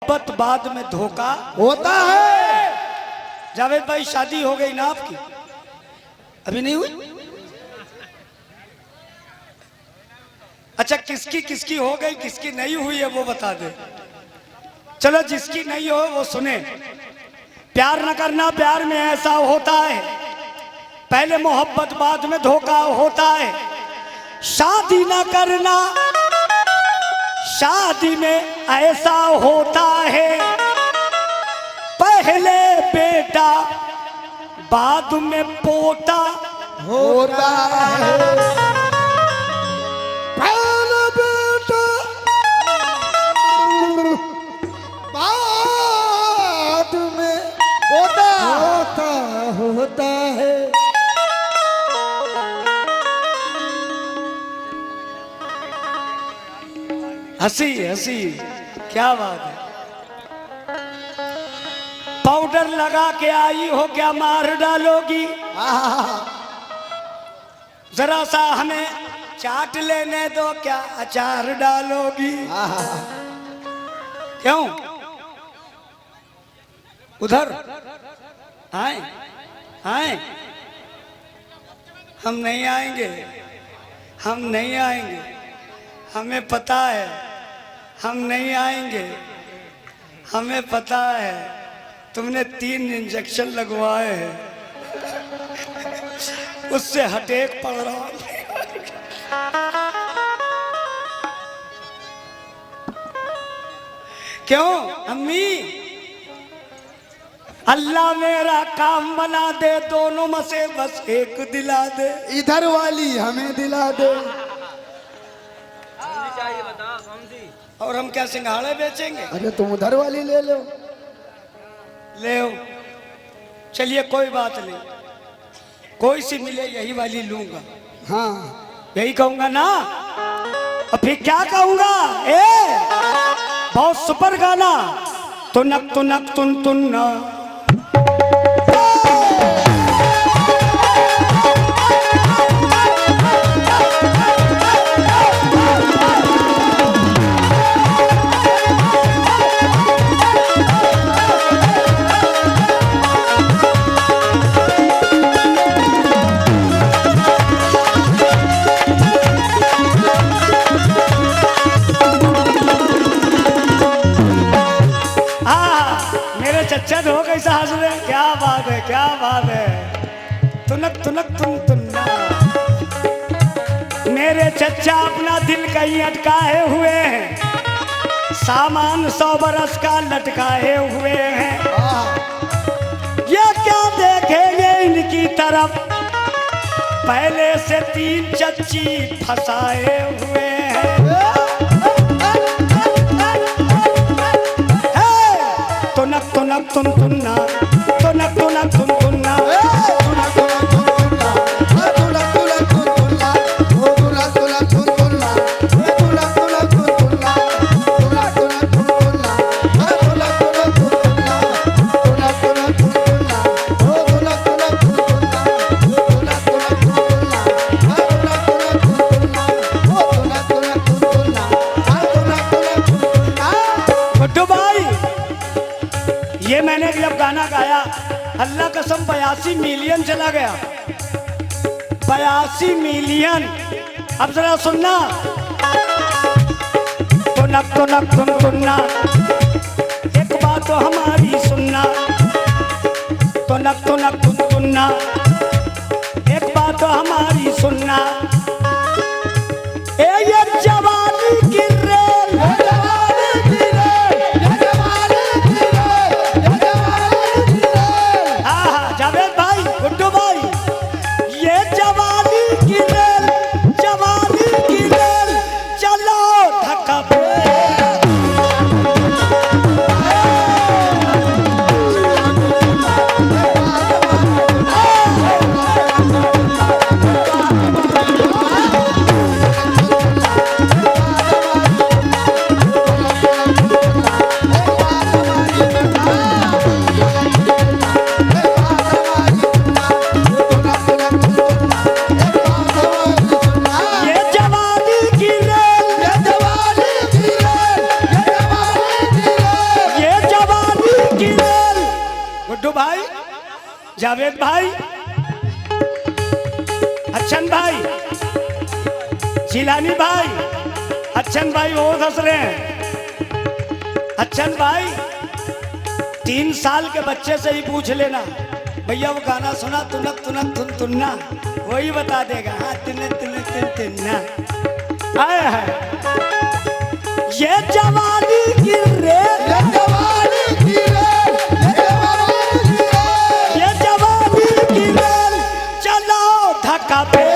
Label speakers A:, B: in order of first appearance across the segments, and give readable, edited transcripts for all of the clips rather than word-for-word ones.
A: मोहब्बत बाद में धोखा
B: होता है।
A: जावेद भाई शादी हो गई ना आपकी? अभी नहीं हुई? अच्छा, किसकी किसकी हो गई किसकी नहीं हुई है वो बता दे। चलो जिसकी नहीं हो वो सुने। प्यार न करना, प्यार में ऐसा होता है, पहले मोहब्बत बाद में धोखा होता है। शादी न करना, शादी में ऐसा होता है, पहले बेटा बाद में पोता
B: होता है। पहले बेटा बाद में होता है।
A: हंसी हंसी, क्या बात है। पाउडर लगा के आई हो, क्या मार डालोगी? जरा सा हमें चाट लेने दो, क्या अचार डालोगी? क्यों उधर आए आए? हम नहीं आएंगे, हम नहीं आएंगे, हमें पता है हम नहीं आएंगे। हमें पता है तुमने 3 इंजेक्शन लगवाए हैं, उससे हटेक पड़ रहा है। क्यों अम्मी? अल्लाह मेरा काम बना दे, दोनों में से बस एक दिला दे।
B: इधर वाली हमें दिला दे।
C: चाहिए बता कौन सी?
A: और हम क्या सिंघाड़े बेचेंगे?
B: अरे तुम उधर वाली ले लो।
A: ले चलिए, कोई बात नहीं, कोई सी मिले यही वाली लूंगा।
B: हाँ,
A: यही कहूंगा ना, और फिर क्या कहूंगा? बहुत सुपर गाना, तुनक तुनक तुन तुन ना। चच्चा हो गई साहस में, क्या बात है, क्या बात है। तुनक तुनक तुन तुन्ना। मेरे चच्चा अपना दिल कहीं अटकाए हुए हैं, सामान 100 बरस का लटकाए हुए हैं। ये क्या देखेंगे इनकी तरफ, पहले से 3 चच्ची फंसाए हुए हैं। तुनक तुनक तुन तुन्ना, तुनक तुनक तुन तुन्ना,
B: तुनक तुनक तुन तुन्ना, तुनक तुनक तुन तुन्ना, तुनक तुनक तुन तुन्ना, तुनक तुनक तुन तुन्ना, तुनक तुनक तुन तुन्ना, तुनक तुनक तुन तुन्ना, तुनक तुनक तुन तुन्ना, तुनक तुनक तुन तुन्ना, तुनक तुनक तुन तुन्ना, तुनक तुनक तुन तुन्ना, तुनक तुनक तुन तुन्ना, तुनक तुनक तुन तुन्ना।
A: गुड्डू भाई, ये मैंने जब गाना गाया, अल्लाह कसम 82 मिलियन चला गया। 82 मिलियन। अब जरा सुनना, तुनक तुनक तुन तुन्ना, एक बात तो हमारी सुनना। तुनक तुनक तुन तुन्ना, एक बात तो हमारी सुनना। ये जवानी की रेल, जावेद भाई, गुड्डू भाई, ये जवानी की रेल, जवानी की रेल, चलो धक्का पे। जावेद भाई, अच्छन भाई, जिलानी भाई, अच्छन भाई वो हंस रहे हैं। अच्छन भाई 3 साल के बच्चे से ही पूछ लेना, भैया वो गाना सुना तुनक तुनक तुन तुन्ना, वही बता देगा। हाँ तुनक तुनक तुन तुन्ना। आए है ये जवानी की रेल,
B: ये जवानी की रेल, ये जवानी की रेल,
A: ये जवानी की रेल, चलो धक्का पे।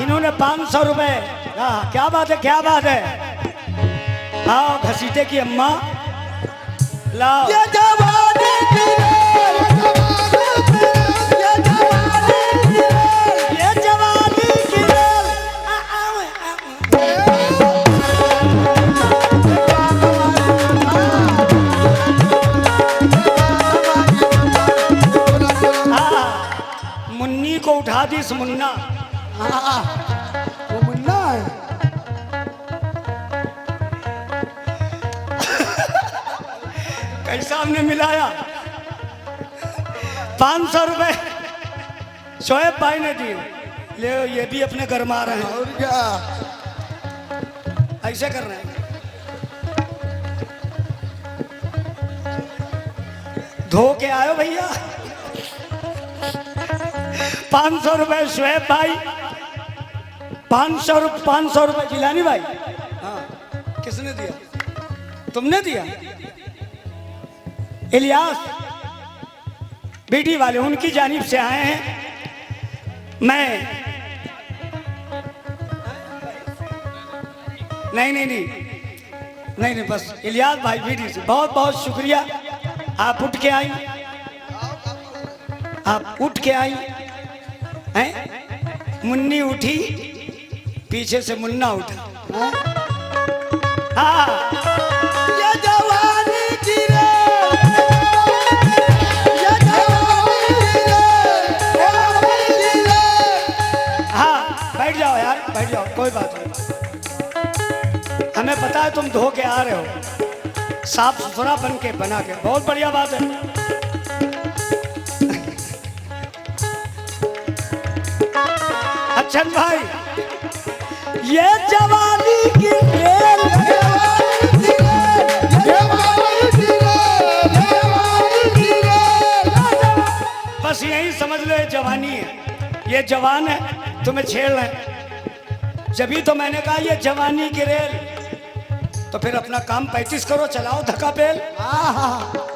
A: इन्होंने 500 रुपए। हाँ क्या बात है, क्या बात है। आओ घसीटे की अम्मा लाओ।
B: ये जवानी की रेल, ये जवानी की रेल,
A: ये जवानी की रेल। मुन्नी को उठा दी इस मुन्ना।
B: वो मुन्ना है।
A: कैसा हमने मिलाया। 500 रुपए शोएब भाई ने दिए। ले ये भी अपने घर में आ रहे हैं।
B: और क्या,
A: ऐसे कर रहे हैं। धो के आयो भैया। 500 रुपए शोएब भाई, 500 रुपए जिलानी भाई। हाँ किसने दिया? तुमने दिया? इलियास बीटी वाले उनकी जानिब से आए हैं। मैं नहीं बस इलियास भाई बीटी से बहुत बहुत शुक्रिया। आप उठ के आई, आप उठ के आई हैं। मुन्नी उठी, पीछे से मुन्ना उठा। हाँ
B: ये जवानी की रेल, ये जवानी की रेल, ये जवानी की रेल।
A: हाँ बैठ जाओ यार, बैठ जाओ, कोई बात नहीं। हमें पता है तुम धो के आ रहे हो, साफ सुथरा बन के बना के, बहुत बढ़िया बात है। अच्छन भाई ये जवानी की रेल,
B: ये जवानी की रेल, ये जवानी की रेल, ये जवानी की रेल।
A: बस यही समझ लो ये जवानी है। ये जवान है तुम्हें छेड़ रहे हैं। जब ही तो मैंने कहा ये जवानी की रेल, तो फिर अपना काम 35 करो, चलाओ धक्का पेल।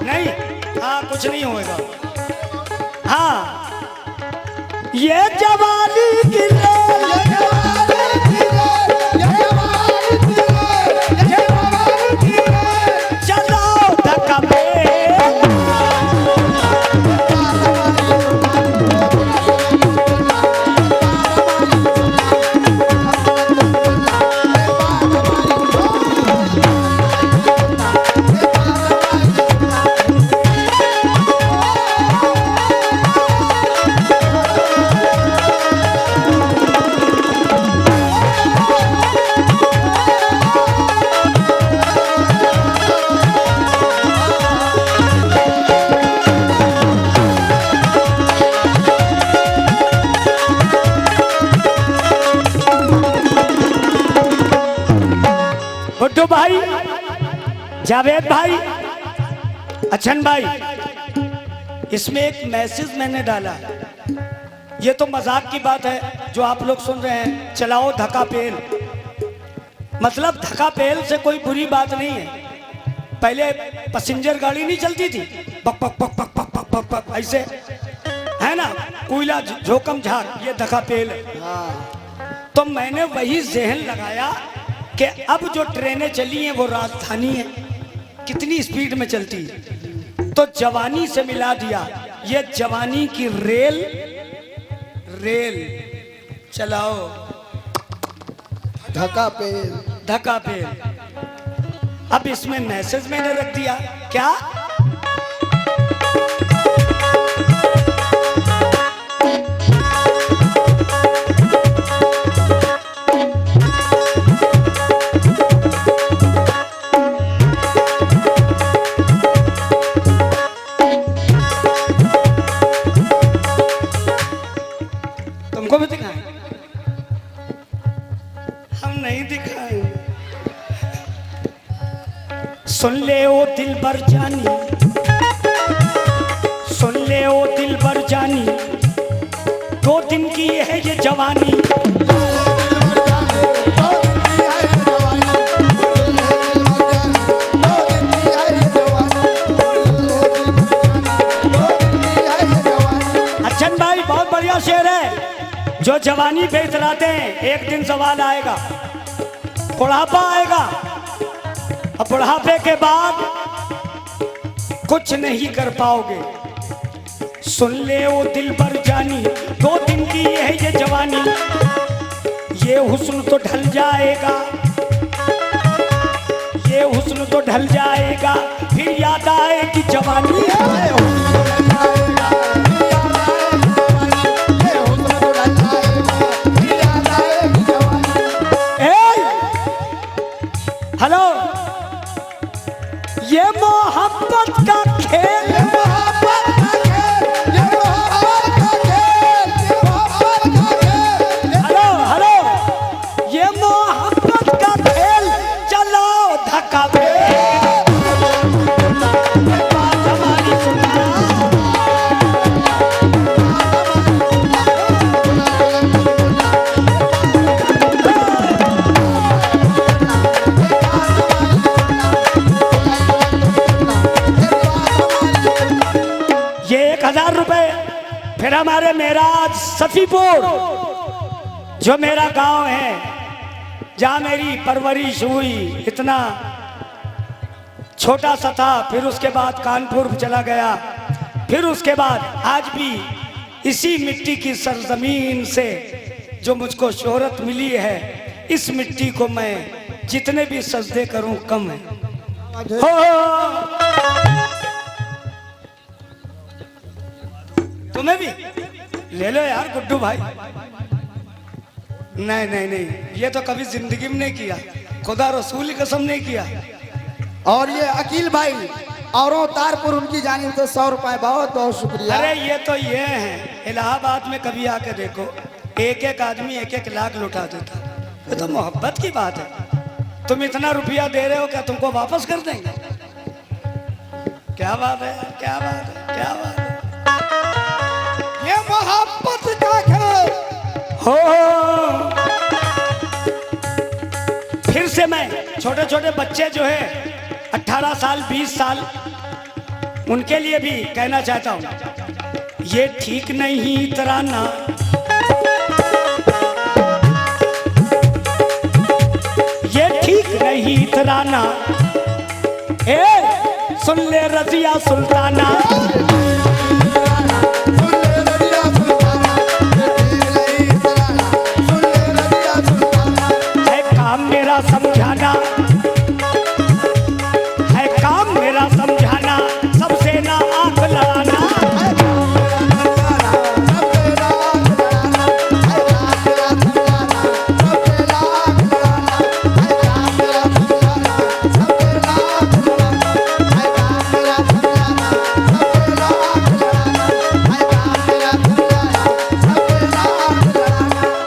A: नहीं हाँ कुछ नहीं होएगा। हाँ ये जवानी की रेल,
B: ये जवानी की रेल, ये जवानी की रेल, ये जवानी की रेल।
A: चलाओ धक्का पेल। गुड्डू भाई, जावेद भाई, अच्छन भाई, इसमें एक मैसेज मैंने डाला। ये तो मजाक की बात है जो आप लोग सुन रहे हैं, चलाओ धक्का पेल। मतलब धक्का पेल से कोई बुरी बात नहीं है। पहले पैसेंजर गाड़ी नहीं चलती थी, पक पक पक पक पक पक पक पक ऐसे, है ना, कोयला झोकम झार, ये धक्का पेल है। तो मैंने वही जहन लगाया कि अब जो ट्रेनें चली हैं वो राजधानी है, कितनी स्पीड में चलती है। तो जवानी से मिला दिया, ये जवानी की रेल रेल चलाओ
B: धक्का पे
A: धक्का पे। अब इसमें मैसेज मैंने रख दिया क्या, तुमको भी दिखाएं? हम नहीं दिखाएं। सुन ले ओ दिल भर जानी, सुन ले ओ दिल भर जानी, 2 दिन की है ये जवानी। अच्छन भाई बहुत बढ़िया शेर है। जो जवानी पे इतराते हैं, एक दिन सवाल आएगा, बुढ़ापा आएगा, और बुढ़ापे के बाद कुछ नहीं कर पाओगे। सुन ले ओ दिल भर जानी, 2 दिन की है ये जवानी, ये हुस्न तो ढल जाएगा, ये हुस्न तो ढल जाएगा, फिर याद आएगी जवानी। हेलो, ये मोहब्बत का खेल, हेलो हेलो, ये मोहब्बत का खेल, चलो धक्का पे। ये 1000 रुपए फिर हमारे मेराज सफीपुर, जो मेरा गांव है, जहाँ मेरी परवरिश हुई, इतना छोटा सा था, फिर उसके बाद कानपुर चला गया, फिर उसके बाद आज भी इसी मिट्टी की सरजमीन से जो मुझको शोहरत मिली है, इस मिट्टी को मैं जितने भी सजदे करूं कम है। हो तुम्हें भी ले लो यार गुड्डू भाई। नहीं नहीं नहीं, ये तो कभी जिंदगी में नहीं किया, खुदा रसूल की कसम नहीं किया।
B: और ये अकील भाई औरों तारपुर, उनकी जानिब तो 100 रुपए, बहुत बहुत शुक्रिया।
A: अरे ये तो ये हैं, इलाहाबाद में कभी आके देखो, एक एक आदमी 1-1 लाख लुटा देता। ये तो मोहब्बत की बात है। तुम इतना रुपया दे रहे हो, क्या तुमको वापस कर देंगे? क्या बात है, क्या बात है, क्या बात है।
B: ये मोहब्बत का खेल
A: हो फिर से मैं छोटे छोटे बच्चे जो है 18 साल 20 साल, उनके लिए भी कहना चाहता हूं, ये ठीक नहीं तराना, ये ठीक नहीं तराना, ए सुन ले रजिया सुल्ताना, समझाना है काम मेरा, समझाना सबसे ना आंख लड़ाना।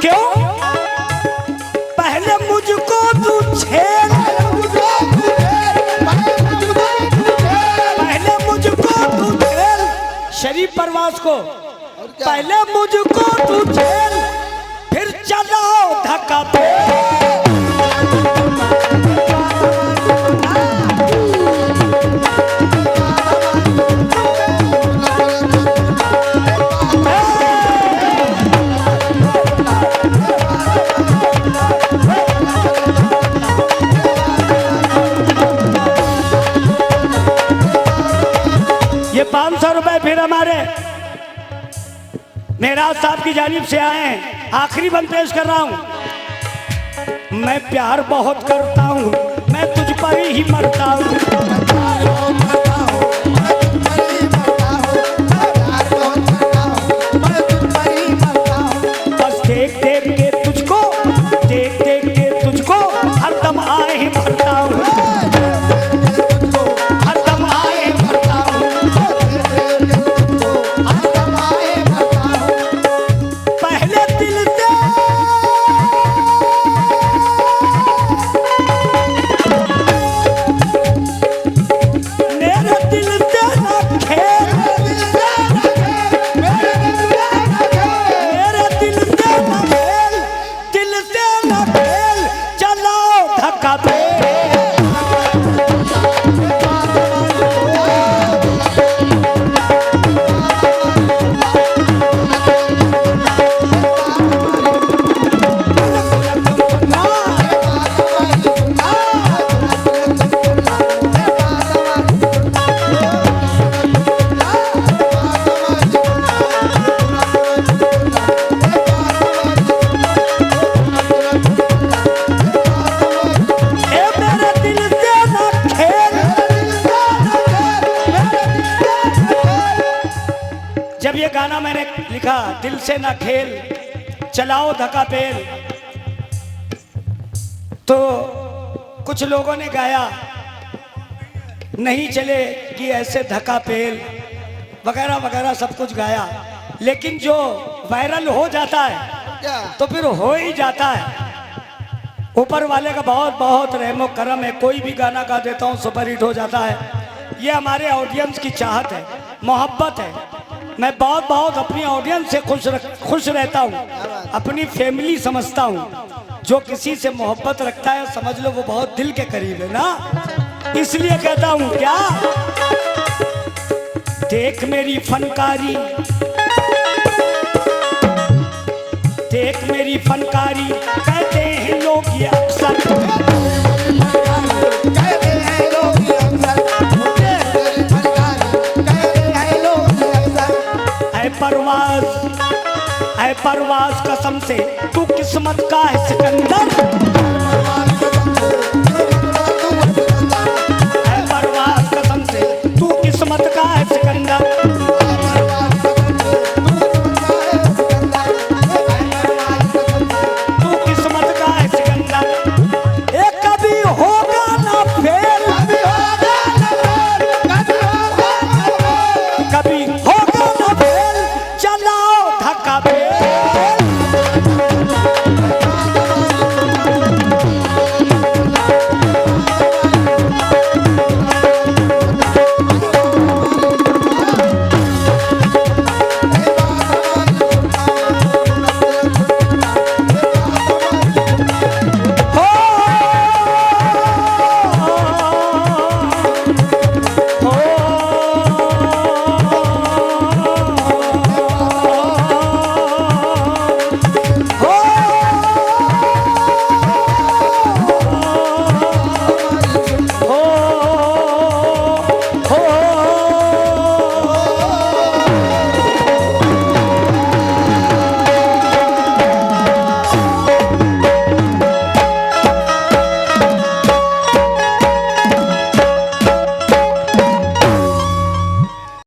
A: क्यों? पहले मुझको तू छेड़, पहले मुझको तू छेड़, शरीफ परवाज को पहले मुझको तू छेड़, फिर चलाओ धक्का पे। मेहराज साहब की जानिब से आए हैं। आखिरी बंद पेश कर रहा हूँ। मैं प्यार बहुत करता हूँ, मैं तुझ पर ही मरता हूँ। बस देख देख के तुझको, देख देख के तुझको हरदम आए भरता हूँ, हरदम आए भरता हूँ। पहले दिल से मेरे दिल से ना खेल, मेरे दिल से ना खेल, दिल से ना खेल, चलाओ धक्का पे। ए मेरे दिल से ना खेल। जब ये गाना मैंने लिखा, दिल से ना खेल, चलाओ धक्का पेल, तो कुछ लोगों ने गाया नहीं चले कि ऐसे धक्का पेल वगैरह वगैरह सब कुछ गाया। लेकिन जो वायरल हो जाता है तो फिर हो ही जाता है। ऊपर वाले का बहुत बहुत रहमो करम है। कोई भी गाना गा देता हूँ, सुपर हिट हो जाता है। ये हमारे ऑडियंस की चाहत है, मोहब्बत है। मैं बहुत बहुत अपनी ऑडियंस से खुश रहता हूँ, अपनी फैमिली समझता हूँ। जो किसी से मोहब्बत रखता है समझ लो वो बहुत दिल के करीब है ना, इसलिए कहता हूँ क्या, देख मेरी फनकारी, देख मेरी फनकारी, कहते हैं लोग ये अक्सर, ऐ परवाज कसम से तू किस्मत का है सिकंदर।